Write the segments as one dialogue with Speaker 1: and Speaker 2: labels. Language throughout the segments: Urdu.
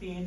Speaker 1: 3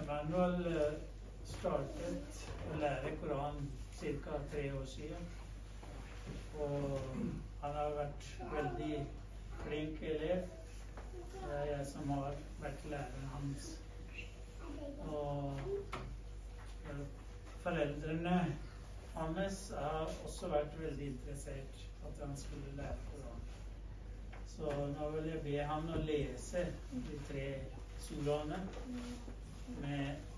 Speaker 1: Emmanuel startet att lära Koran cirka 3 år sedan och han har varit väldigt flink elev. Det är jag som har varit läraren hans. Och föräldrarna hans har också varit väldigt intresserade att han skulle lära Koran. Så nu vill jag be han att läsa de 3 surorna med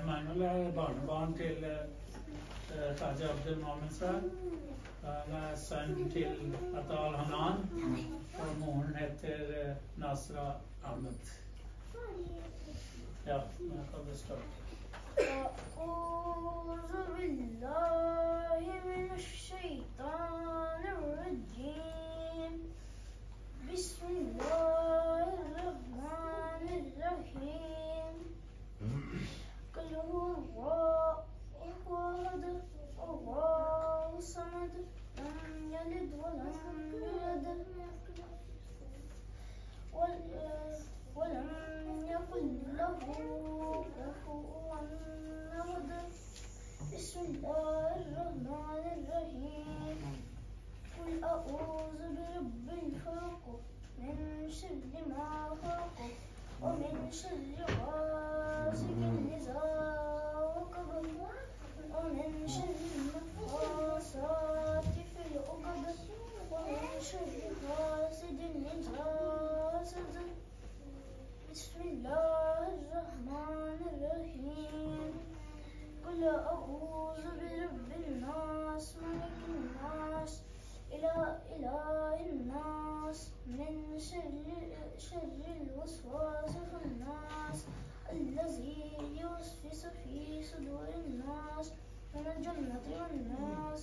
Speaker 1: Emmanuel är barnbarn till Khaja Abdul Momen Sahab. Han är son till Atal Hanan och morn heter Nasra Ahmed. Ja, man kan det starta.
Speaker 2: أعوذ بالله من الشيطان الرجيم. بسم الله الرحمن الرحيم. قل هو الله أحد الله الصمد لم يلد ولم يولد ولم يكن له كفوا أحد. بسم الله الرحمن الرحيم. قل أعوذ برب الفلق من شر ما خلق ومن شر غاسق إذا وقب ومن شر النفاثات في العقد ومن شر حاسد إذا حسد. بسم الله الرحمن الرحيم. قل أعوذ برب الناس ملك الناس إله الناس من شر الوسواس الناس الذي يوسوس في صدور الناس من الجنة والناس.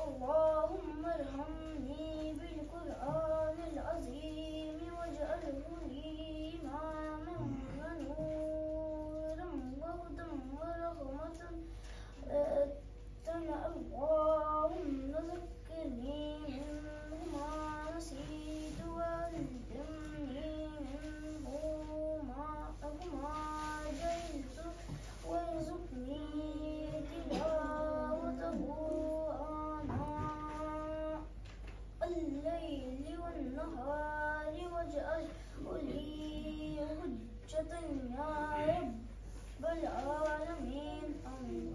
Speaker 2: اللهم ارحمني بالقرآن العظيم واجعله لي إماما ونورا وهدى ورحمة. اللهم ذكرني منه ما نسيت وعلمني منه ما جهلت وارزقني تلاوته آناء الليل والنهار واجعله لي حجة يا رب العالمين. آمين.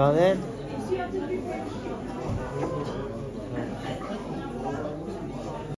Speaker 3: Valid?